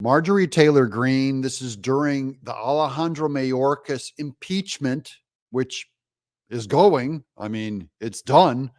Marjorie Taylor Greene, this is during the Alejandro Mayorkas impeachment, which is going. I mean, it's done.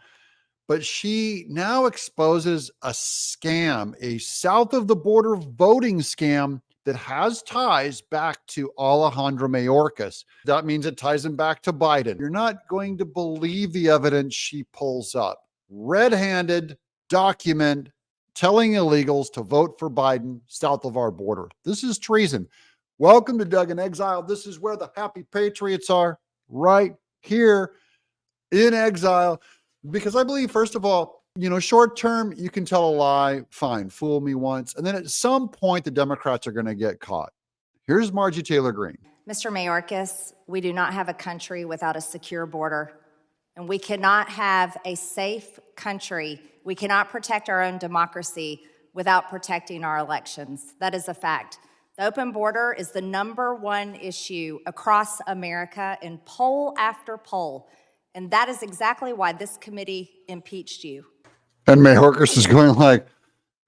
But she now exposes a scam, a south of the border voting scam that has ties back to Alejandro Mayorkas. That means it ties him back to Biden. You're not going to believe the evidence she pulls up. Red-handed document telling illegals to vote for Biden south of our border. This is treason. Welcome to Doug in Exile. This is where the happy patriots are, right here in exile. Because I believe, first of all, short term, you can tell a lie, fine, fool me once. And then at some point, the Democrats are going to get caught. Here's Marjorie Taylor Greene. Mr. Mayorkas, we do not have a country without a secure border. And we cannot have a safe country. We cannot protect our own democracy without protecting our elections. That is a fact. The open border is the #1 issue across America in poll after poll. And that is exactly why this committee impeached you. And Mayorkas is going like,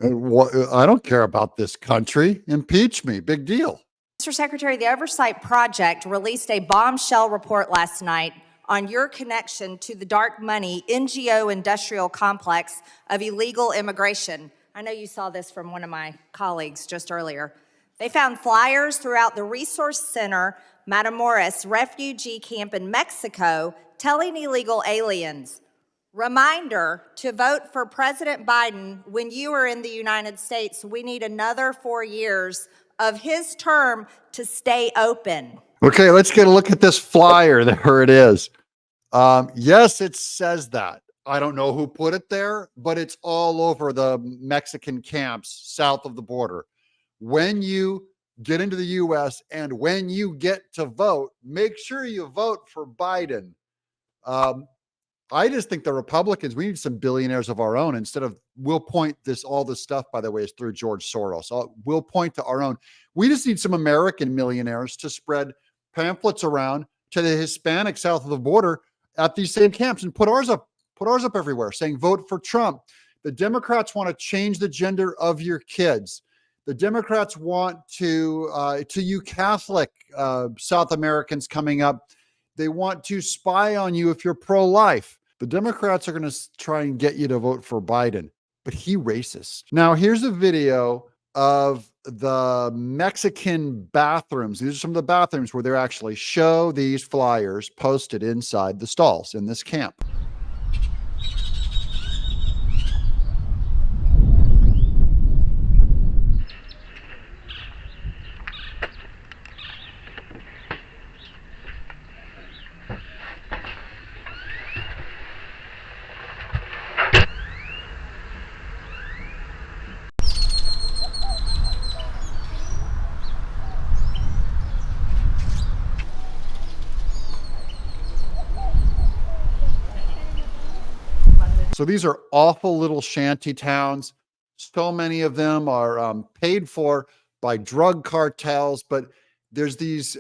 I don't care about this country. Impeach me. Big deal. Mr. Secretary, the Oversight Project released a bombshell report last night on your connection to the dark money NGO industrial complex of illegal immigration. I know you saw this from one of my colleagues just earlier. They found flyers throughout the Resource Center Matamoros refugee camp in Mexico telling illegal aliens, reminder to vote for President Biden when you are in the United States. We need another 4 years of his term to stay open. Okay, let's get a look at this flyer. There it is. Yes, it says that. I don't know who put it there, but it's all over the Mexican camps south of the border. When you get into the U.S. and when you get to vote, make sure you vote for Biden. I just think the Republicans, we need some billionaires of our own instead of, we'll point all this stuff, by the way, is through George Soros. We'll point to our own. We just need some American millionaires to spread pamphlets around to the Hispanics south of the border at these same camps and put ours up everywhere saying, vote for Trump. The Democrats want to change the gender of your kids. The Democrats want to you Catholic South Americans coming up, they want to spy on you if you're pro-life. The Democrats are going to try and get you to vote for Biden, but he racist. Now, here's a video of the Mexican bathrooms. These are some of the bathrooms where they actually show these flyers posted inside the stalls in this camp. So these are awful little shanty towns. So many of them are paid for by drug cartels, but there's these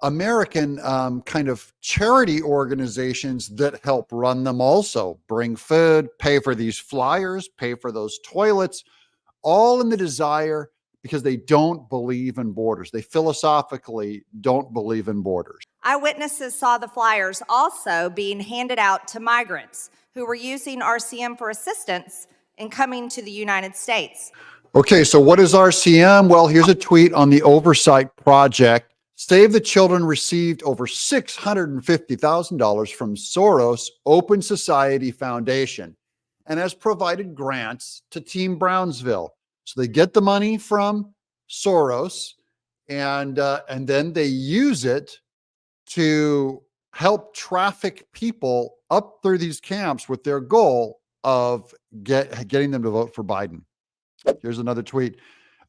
American kind of charity organizations that help run them also, bring food, pay for these flyers, pay for those toilets, all in the desire because they don't believe in borders. They philosophically don't believe in borders. Eyewitnesses saw the flyers also being handed out to migrants who were using RCM for assistance in coming to the United States. Okay, so what is RCM? Well, here's a tweet on the Oversight Project. Save the Children received over $650,000 from Soros Open Society Foundation and has provided grants to Team Brownsville. So they get the money from Soros and then they use it to help traffic people up through these camps with their goal of getting them to vote for Biden. Here's another tweet.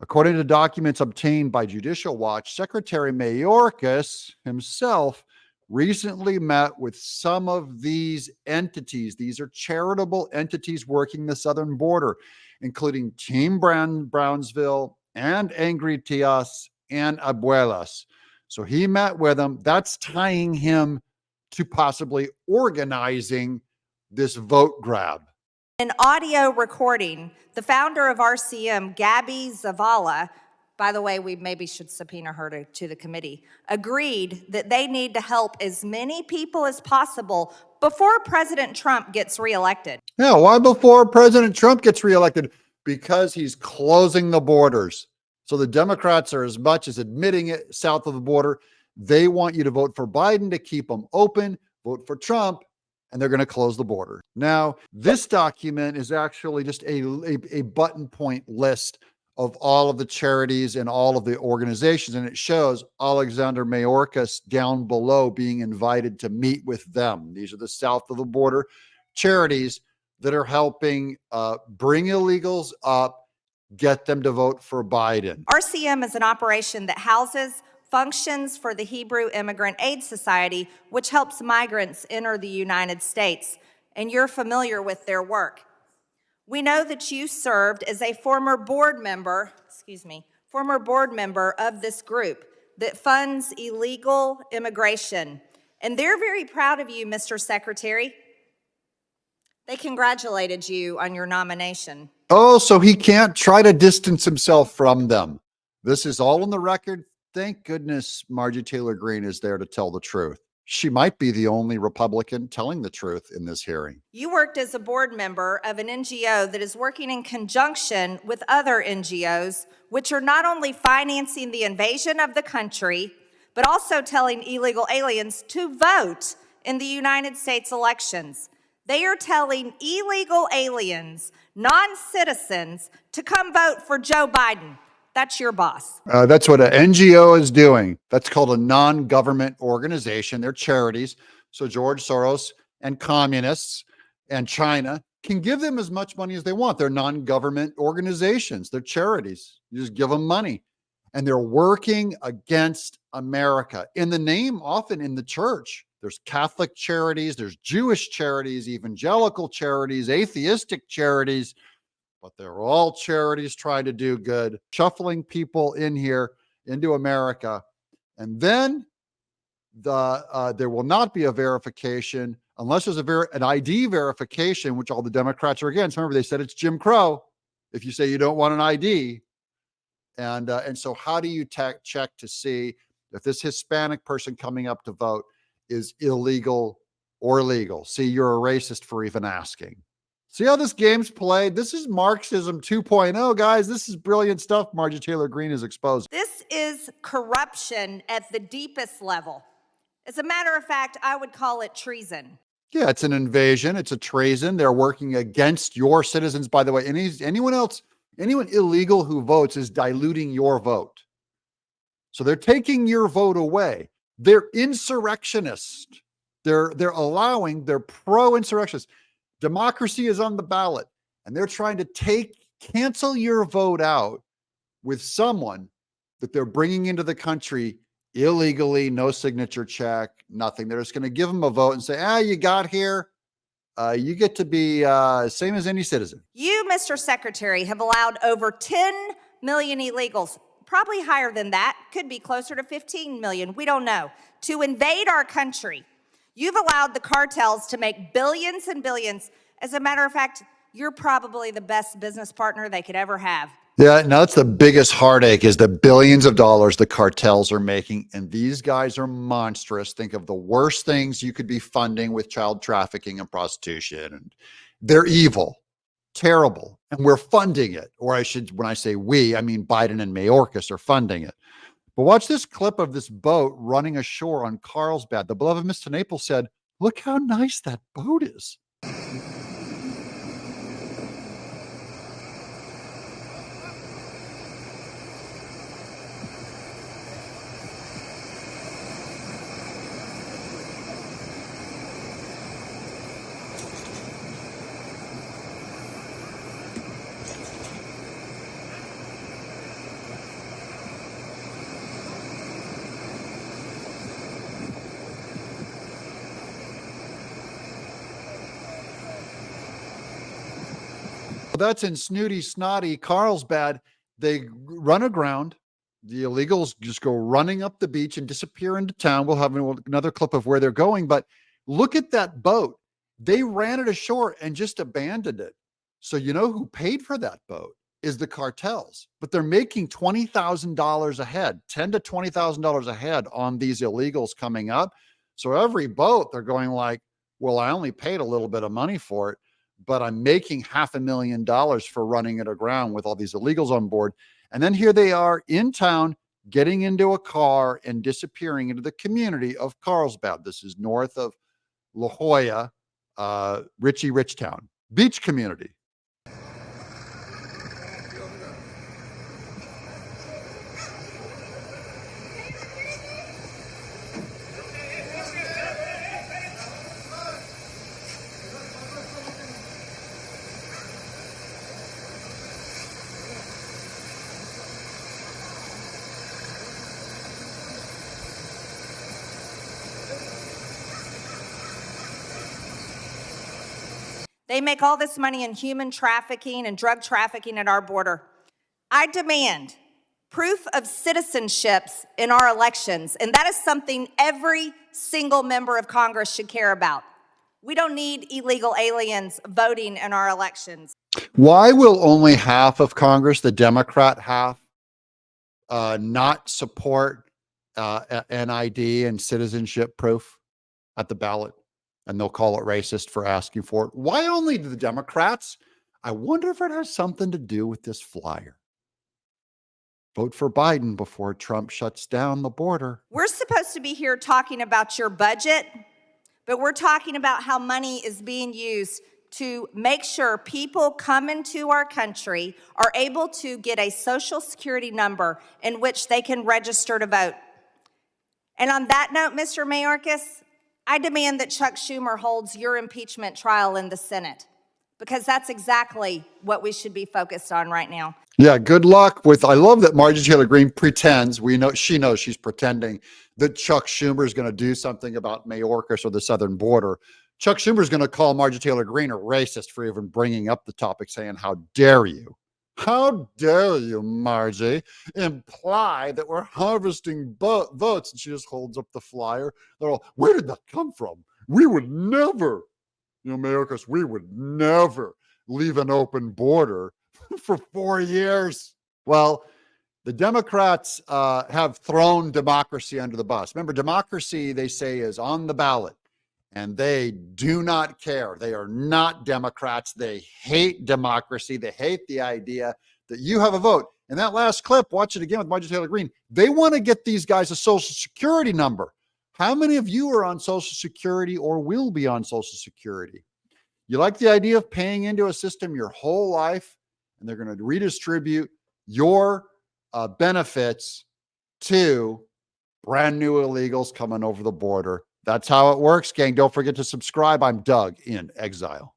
According to documents obtained by Judicial Watch, Secretary Mayorkas himself recently met with some of these entities. These are charitable entities working the southern border, including Team Brownsville and Angry Tias and Abuelas. So he met with them. That's tying him to possibly organizing this vote grab. An audio recording, the founder of RCM, Gabby Zavala, by the way, we maybe should subpoena her to the committee, agreed that they need to help as many people as possible before President Trump gets reelected. Yeah, why before President Trump gets reelected? Because he's closing the borders. So the Democrats are as much as admitting it south of the border. They want you to vote for Biden to keep them open, vote for Trump, and they're going to close the border. Now, this document is actually just a button point list of all of the charities and all of the organizations. And it shows Alexander Mayorkas down below being invited to meet with them. These are the south of the border charities that are helping bring illegals up, get them to vote for Biden. RCM is an operation that houses functions for the Hebrew Immigrant Aid Society, which helps migrants enter the United States, and you're familiar with their work. We know that you served as a former board member of this group that funds illegal immigration, and they're very proud of you, Mr. Secretary. They congratulated you on your nomination. Oh, so he can't try to distance himself from them. This is all on the record. Thank goodness Marjorie Taylor Greene is there to tell the truth. She might be the only Republican telling the truth in this hearing. You worked as a board member of an NGO that is working in conjunction with other NGOs, which are not only financing the invasion of the country, but also telling illegal aliens to vote in the United States elections. They are telling illegal aliens, non-citizens, to come vote for Joe Biden. That's your boss. That's what an NGO is doing. That's called a non-government organization. They're charities. So George Soros and communists and China can give them as much money as they want. They're non-government organizations. They're charities. You just give them money. And they're working against America in the name, often in the church. There's Catholic charities, there's Jewish charities, evangelical charities, atheistic charities, but they're all charities trying to do good, shuffling people in here into America. And then there will not be a verification unless there's an ID verification, which all the Democrats are against. Remember, they said it's Jim Crow if you say you don't want an ID. And so how do you check to see if this Hispanic person coming up to vote is illegal or legal? See, you're a racist for even asking. See how this game's played? This is Marxism 2.0, guys. This is brilliant stuff Marjorie Taylor Greene is exposing. This is corruption at the deepest level. As a matter of fact, I would call it treason. Yeah, it's an invasion. It's a treason. They're working against your citizens. By the way, anyone illegal who votes is diluting your vote. So they're taking your vote away. They're insurrectionists. They're pro-insurrectionists. Democracy is on the ballot, and they're trying to cancel your vote out with someone that they're bringing into the country illegally, no signature check, nothing. They're just going to give them a vote and say, you got here. You get to be same as any citizen. You, Mr. Secretary, have allowed over 10 million illegals, probably higher than that, could be closer to 15 million, we don't know, to invade our country. You've allowed the cartels to make billions and billions. As a matter of fact, you're probably the best business partner they could ever have. Yeah, now that's the biggest heartache is the billions of dollars the cartels are making. And these guys are monstrous. Think of the worst things you could be funding with child trafficking and prostitution. And they're evil, terrible. And we're funding it. Or when I say we, I mean Biden and Mayorkas are funding it. But watch this clip of this boat running ashore on Carlsbad. The beloved Mr. Naples said, look how nice that boat is. That's in snooty, snotty Carlsbad. They run aground. The illegals just go running up the beach and disappear into town. We'll have another clip of where they're going, but look at that boat. They ran it ashore and just abandoned it. So you know who paid for that boat? is the cartels, but they're making $20,000 a head, $10,000 to $20,000 a head on these illegals coming up. So every boat, they're going like, well, I only paid a little bit of money for it, but I'm making $500,000 for running it aground with all these illegals on board. And then here they are in town, getting into a car and disappearing into the community of Carlsbad. This is north of La Jolla, Richie Rich Town, beach community. They make all this money in human trafficking and drug trafficking at our border. I demand proof of citizenships in our elections, and that is something every single member of Congress should care about. We don't need illegal aliens voting in our elections. Why will only half of Congress, the Democrat half, not support NID and citizenship proof at the ballot? And they'll call it racist for asking for it. Why only the Democrats? I wonder if it has something to do with this flyer. Vote for Biden before Trump shuts down the border. We're supposed to be here talking about your budget, but we're talking about how money is being used to make sure people come into our country are able to get a social security number in which they can register to vote. And on that note, Mr. Mayorkas, I demand that Chuck Schumer holds your impeachment trial in the Senate, because that's exactly what we should be focused on right now. Yeah, good luck with, I love that Marjorie Taylor Greene pretends, she knows she's pretending that Chuck Schumer is going to do something about Mayorkas or the southern border. Chuck Schumer is going to call Marjorie Taylor Greene a racist for even bringing up the topic, saying, how dare you? How dare you, Margie, imply that we're harvesting votes? And she just holds up the flyer. They're all, where did that come from? We would never, Mayorkas, we would never leave an open border for 4 years. Well, the Democrats have thrown democracy under the bus. Remember, democracy, they say, is on the ballot. And they do not care. They are not Democrats. They hate democracy. They hate the idea that you have a vote. In that last clip, watch it again with Marjorie Taylor Greene. They want to get these guys a Social Security number. How many of you are on Social Security or will be on Social Security? You like the idea of paying into a system your whole life, and they're going to redistribute your benefits to brand new illegals coming over the border. That's how it works, gang. Don't forget to subscribe. I'm Doug in Exile.